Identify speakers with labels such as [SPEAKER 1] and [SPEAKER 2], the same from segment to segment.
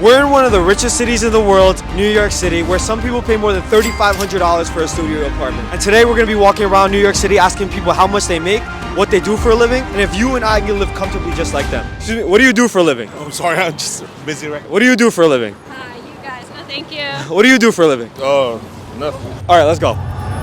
[SPEAKER 1] We're in one of the richest cities in the world, New York City, where some people pay more than $3,500 for a studio apartment. And today we're going to be walking around New York City asking people how much they make, what they do for a living, and if you and I can live comfortably just like them. Excuse me, what do you do for a living?
[SPEAKER 2] I'm sorry, I'm just busy right now.
[SPEAKER 1] What do you do for a living?
[SPEAKER 3] Hi, you guys. No, thank you.
[SPEAKER 1] What do you do for a living?
[SPEAKER 2] Oh, nothing.
[SPEAKER 1] All right, let's go.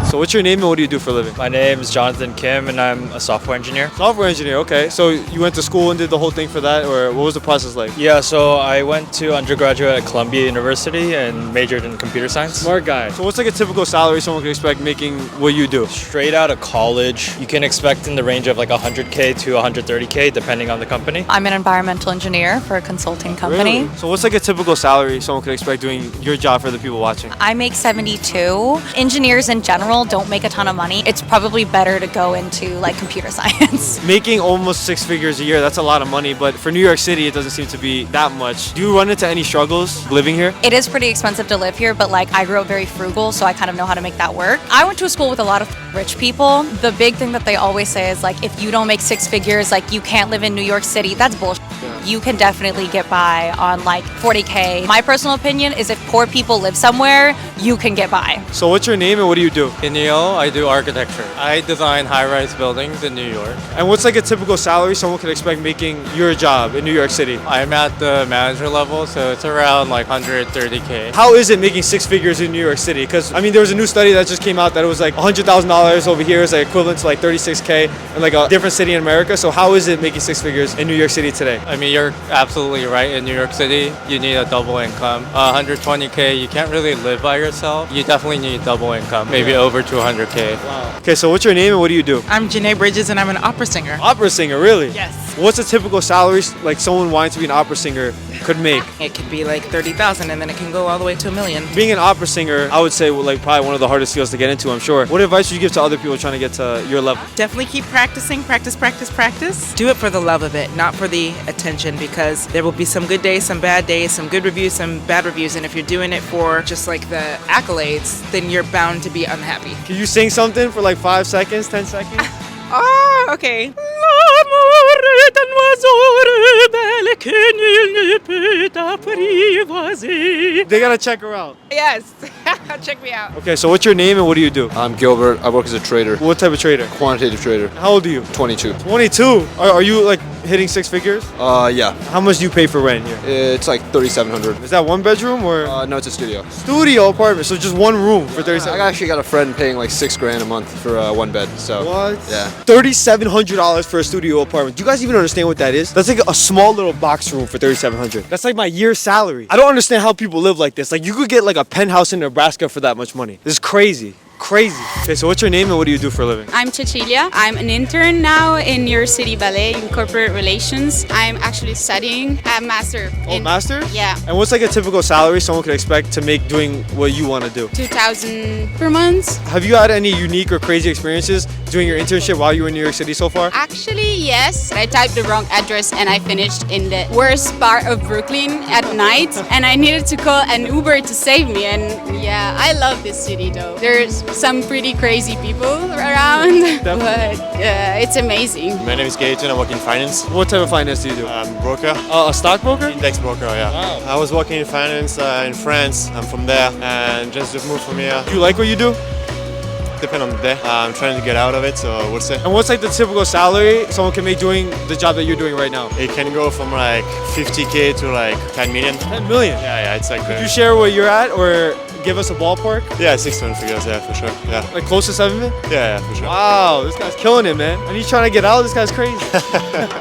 [SPEAKER 1] So what's your name and what do you do for a living?
[SPEAKER 4] My name is Jonathan Kim and I'm a software engineer.
[SPEAKER 1] Software engineer, okay. So you went to school and did the whole thing for that, or what was the process like?
[SPEAKER 4] Yeah, so I went to undergraduate at Columbia University and majored in computer science.
[SPEAKER 1] Smart guy. So what's like a typical salary someone could expect making what you do?
[SPEAKER 4] Straight out of college, you can expect in the range of like 100K to 130K depending on the company.
[SPEAKER 5] I'm an environmental engineer for a consulting company.
[SPEAKER 1] Really? So what's like a typical salary someone could expect doing your job for the people watching?
[SPEAKER 5] I make 72. Engineers in general don't make a ton of money. It's probably better to go into like computer science.
[SPEAKER 1] Making almost 6 figures a year, that's a lot of money, but for New York City, it doesn't seem to be that much. Do you run into any struggles living here?
[SPEAKER 5] It is pretty expensive to live here, but like I grew up very frugal, so I kind of know how to make that work. I went to a school with a lot of rich people. The big thing that they always say is like, if you don't make 6 figures, like you can't live in New York City. That's bullshit. Yeah. You can definitely get by on like 40K. My personal opinion is if poor people live somewhere, you can get by.
[SPEAKER 1] So what's your name and what do you do?
[SPEAKER 6] Inio, I do architecture. I design high-rise buildings in New York.
[SPEAKER 1] And what's like a typical salary someone could expect making your job in New York City?
[SPEAKER 6] I'm at the manager level, so it's around like 130K.
[SPEAKER 1] How is it making 6 figures in New York City? Because I mean, there was a new study that just came out that it was like $100,000 over here is like equivalent to like 36K in like a different city in America. So how is it making 6 figures in New York City today?
[SPEAKER 6] I mean, you're absolutely right. In New York City, you need a double income. 120K, you can't really live by yourself. You definitely need double income, maybe over 200K.
[SPEAKER 1] Wow. Okay, so what's your name and what do you do?
[SPEAKER 7] I'm Janae Bridges and I'm an opera singer.
[SPEAKER 1] Opera singer, really?
[SPEAKER 7] Yes.
[SPEAKER 1] What's a typical salary like someone wanting to be an opera singer could make?
[SPEAKER 7] It could be like 30,000 and then it can go all the way to $1 million.
[SPEAKER 1] Being an opera singer, I would say like probably one of the hardest fields to get into, I'm sure. What advice would you give to other people trying to get to your level?
[SPEAKER 7] Definitely keep practicing, practice. Do it for the love of it, not for the attention, because there will be some good days, some bad days, some good reviews, some bad reviews, and if you're doing it for just like the accolades, then you're bound to be unhappy.
[SPEAKER 1] Can you sing something for like 5 seconds, 10 seconds?
[SPEAKER 7] Oh, okay.
[SPEAKER 1] They gotta check her out.
[SPEAKER 7] Yes, check me out.
[SPEAKER 1] Okay, so what's your name and what do you do?
[SPEAKER 8] I'm Gilbert. I work as a trader,
[SPEAKER 1] What type of trader?
[SPEAKER 8] quantitative trader.
[SPEAKER 1] How old are you?
[SPEAKER 8] 22.
[SPEAKER 1] 22. Are you like hitting 6 figures?
[SPEAKER 8] Yeah.
[SPEAKER 1] How much do you pay for rent here?
[SPEAKER 8] It's like 3,700.
[SPEAKER 1] Is that one bedroom or
[SPEAKER 8] No, it's a studio.
[SPEAKER 1] studio apartment? So just one room for 37.
[SPEAKER 8] I actually got a friend paying like $6,000 a month for one bed. So
[SPEAKER 1] What?
[SPEAKER 8] Yeah.
[SPEAKER 1] $3,700 for a studio apartment. Do you guys even understand what that is? That's like a small little box room for $3,700. That's like my year's salary. I don't understand how people live like this. Like you could get like a penthouse in Nebraska for that much money. This is crazy. Crazy. Okay, so what's your name and what do you do for a living?
[SPEAKER 3] I'm Cecilia. I'm an intern now in New York City Ballet in corporate relations. I'm actually studying a master.
[SPEAKER 1] Master?
[SPEAKER 3] Yeah.
[SPEAKER 1] And what's like a typical salary someone could expect to make doing what you want to do?
[SPEAKER 3] 2,000 per month.
[SPEAKER 1] Have you had any unique or crazy experiences doing your internship while you were in New York City so far?
[SPEAKER 3] Actually, yes. I typed the wrong address and I finished in the worst part of Brooklyn at night. And I needed to call an Uber to save me. And yeah, I love this city though. There's some pretty crazy people around, but it's amazing.
[SPEAKER 2] My name is Gaten. I work in finance.
[SPEAKER 1] What type of finance do you do?
[SPEAKER 2] I'm broker.
[SPEAKER 1] A stockbroker?
[SPEAKER 2] Index broker, yeah.
[SPEAKER 1] Wow.
[SPEAKER 2] I was working in finance in France. I'm from there and just moved from here.
[SPEAKER 1] Do you like what you do?
[SPEAKER 2] Depend on the day. I'm trying to get out of it, so we'll see.
[SPEAKER 1] And what's like the typical salary someone can make doing the job that you're doing right now?
[SPEAKER 2] It can go from like 50K to like 10 million.
[SPEAKER 1] 10 million?
[SPEAKER 2] Yeah, it's like
[SPEAKER 1] Could you share where you're at or give us a ballpark?
[SPEAKER 2] yeah, 6 figures, yeah, for sure. Yeah,
[SPEAKER 1] Like close to 7 million?
[SPEAKER 2] yeah, for sure.
[SPEAKER 1] Wow, this guy's killing it, man. And he's trying to get out? This guy's crazy.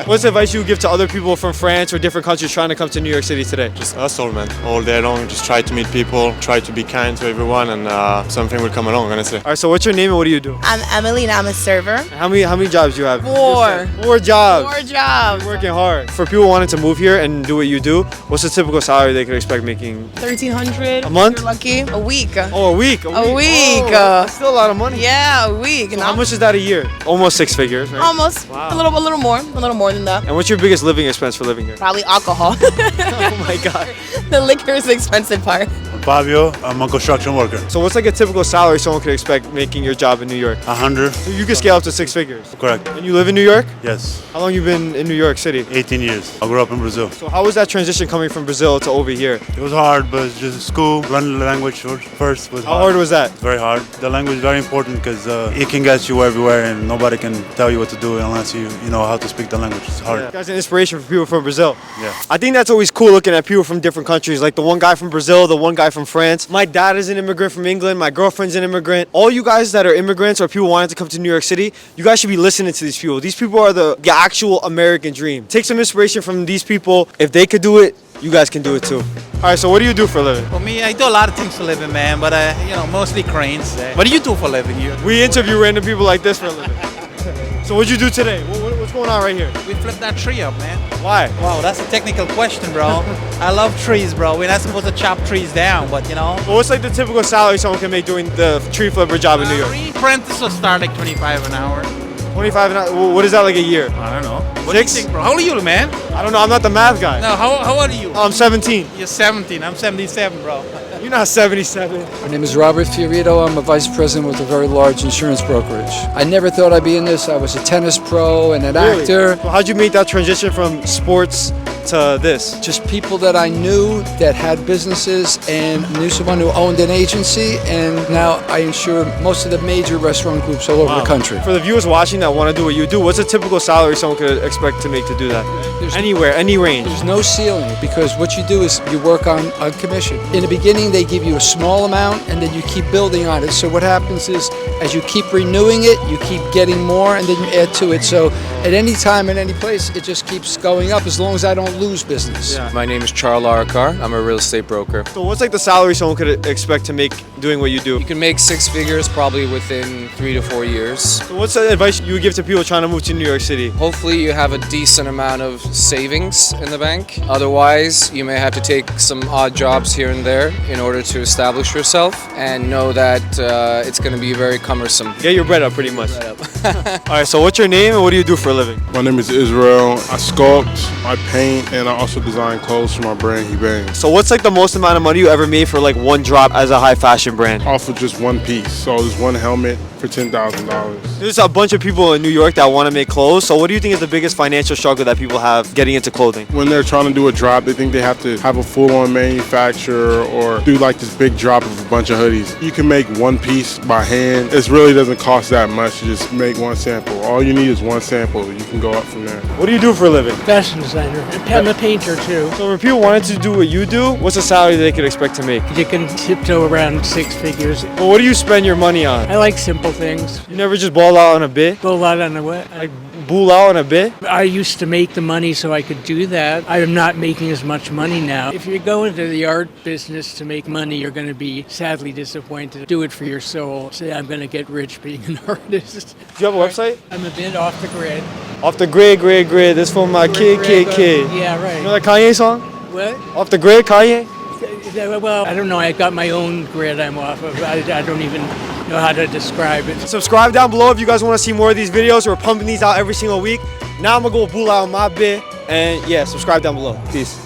[SPEAKER 1] What's the advice you would give to other people from France or different countries trying to come to New York City today?
[SPEAKER 2] Just hustle, man. All day long, just try to meet people, try to be kind to everyone, and something will come along, honestly.
[SPEAKER 1] All right, so what's your name and what do you do?
[SPEAKER 9] I'm Emily and I'm a server.
[SPEAKER 1] How many jobs do you have?
[SPEAKER 9] 4.
[SPEAKER 1] 4 jobs.
[SPEAKER 9] 4 jobs.
[SPEAKER 1] You're working hard. For people wanting to move here and do what you do, what's the typical salary they could expect making?
[SPEAKER 9] 1,300.
[SPEAKER 1] A month?
[SPEAKER 9] You're lucky. A week.
[SPEAKER 1] Oh, a week.
[SPEAKER 9] A week.
[SPEAKER 1] Oh, that's still a lot of money.
[SPEAKER 9] Yeah, a week.
[SPEAKER 1] So how much is that a year? Almost 6 figures, right?
[SPEAKER 9] Almost.
[SPEAKER 1] Wow.
[SPEAKER 9] A little more than that.
[SPEAKER 1] And what's your biggest living expense for living here?
[SPEAKER 9] Probably alcohol.
[SPEAKER 1] Oh my God.
[SPEAKER 9] The liquor is the expensive part.
[SPEAKER 10] Fabio, I'm a construction worker.
[SPEAKER 1] So what's like a typical salary someone could expect making making your job in New York?
[SPEAKER 10] 100.
[SPEAKER 1] So you can scale up to 6 figures.
[SPEAKER 10] Correct.
[SPEAKER 1] And you live in New York?
[SPEAKER 10] Yes.
[SPEAKER 1] How long you been in New York City?
[SPEAKER 10] 18 years. I grew up in Brazil.
[SPEAKER 1] So how was that transition coming from Brazil to over here?
[SPEAKER 10] It was hard, but just school, learning the language first was
[SPEAKER 1] How hard was that?
[SPEAKER 10] Very hard. The language is very important because it can get you everywhere and nobody can tell you what to do unless you know how to speak the language. It's hard.
[SPEAKER 1] You guys are an inspiration for people from Brazil.
[SPEAKER 10] Yeah.
[SPEAKER 1] I think that's always cool looking at people from different countries, like the one guy from Brazil, the one guy from France. My dad is an immigrant from England. My girlfriend's an immigrant. All you guys that are immigrants or people wanting to come to New York City, you guys should be listening to these people. These people are the actual American dream. Take some inspiration from these people. If they could do it, you guys can do it too. All right, so what do you do for a living?
[SPEAKER 11] For me, I do a lot of things for a living, man, but mostly cranes. What do you do for a living?
[SPEAKER 1] We interview random people like this for a living. So what'd you do today? What's going on right here?
[SPEAKER 11] We flipped that tree up, man.
[SPEAKER 1] Why?
[SPEAKER 11] Wow, that's a technical question, bro. I love trees, bro. We're not supposed to chop trees down, but
[SPEAKER 1] But what's like the typical salary someone can make doing the tree flipper job in New York?
[SPEAKER 11] Apprentice will start like 25 an hour.
[SPEAKER 1] 25 an hour? What is that like a year?
[SPEAKER 11] I don't know. What do you think, bro? How old are you, man?
[SPEAKER 1] I don't know. I'm not the math guy.
[SPEAKER 11] No, how old are you?
[SPEAKER 1] I'm 17.
[SPEAKER 11] You're 17. I'm 77, bro.
[SPEAKER 1] You're not 77.
[SPEAKER 12] My name is Robert Fiorito. I'm a vice president with a very large insurance brokerage. I never thought I'd be in this. I was a tennis pro and an actor.
[SPEAKER 1] So how'd you make that transition from sports to this?
[SPEAKER 12] Just people that I knew that had businesses and knew someone who owned an agency, and now I insure most of the major restaurant groups all over the country.
[SPEAKER 1] For the viewers watching that want to do what you do, what's a typical salary someone could expect to make to do that? Anywhere, any range.
[SPEAKER 12] There's no ceiling because what you do is you work on commission. In the beginning, they give you a small amount and then you keep building on it. So what happens is as you keep renewing it, you keep getting more and then you add to it. So at any time, in any place, it just keeps going up as long as I don't lose business.
[SPEAKER 1] Yeah.
[SPEAKER 13] My name is Charles Arakar. I'm a real estate broker.
[SPEAKER 1] So what's like the salary someone could expect to make doing what you do?
[SPEAKER 13] You can make 6 figures probably within 3 to 4 years.
[SPEAKER 1] So what's the advice you would give to people trying to move to New York City?
[SPEAKER 13] Hopefully you have a decent amount of savings in the bank. Otherwise, you may have to take some odd jobs here and there in order to establish yourself and know that it's going to be very cumbersome.
[SPEAKER 1] Get your bread up pretty much. All right, so what's your name and what do you do for a living?
[SPEAKER 14] My name is Israel. I sculpt, I paint, and I also design clothes for my brand, He Bang.
[SPEAKER 1] So what's like the most amount of money you ever made for like one drop as a high fashion brand?
[SPEAKER 14] Off of just one piece. So there's one helmet for $10,000.
[SPEAKER 1] There's a bunch of people in New York that want to make clothes. So what do you think is the biggest financial struggle that people have getting into clothing?
[SPEAKER 14] When they're trying to do a drop, they think they have to have a full-on manufacturer or do like this big drop of a bunch of hoodies. You can make one piece by hand. It really doesn't cost that much to just make one sample. All you need is one sample. You can go up from there.
[SPEAKER 1] What do you do for a living?
[SPEAKER 15] Fashion designer. I'm a painter too.
[SPEAKER 1] So if people wanted to do what you do, what's the salary they could expect to make?
[SPEAKER 15] You can tiptoe around 6 figures.
[SPEAKER 1] Well, what do you spend your money on?
[SPEAKER 15] I like simple things.
[SPEAKER 1] You never just ball out on a bit?
[SPEAKER 15] Go a lot on the what?
[SPEAKER 1] Like bull out on a bit?
[SPEAKER 15] I used to make the money so I could do that. I am not making as much money now. If you go into the art business to make money, you're going to be sadly disappointed. Do it for your soul. Say, I'm going to get rich being an artist.
[SPEAKER 1] Do you have a website?
[SPEAKER 15] I'm a bit off the grid.
[SPEAKER 1] Off the grid. This for my kid.
[SPEAKER 15] Yeah, right.
[SPEAKER 1] You know that Kanye song?
[SPEAKER 15] What?
[SPEAKER 1] Off the grid, Kanye?
[SPEAKER 15] Well, I don't know. I got my own grid I'm off of. I don't even know how to describe it.
[SPEAKER 1] Subscribe down below if you guys want to see more of these videos. We're pumping these out every single week. Now I'm going to go bull out on my bit. And yeah, subscribe down below. Peace.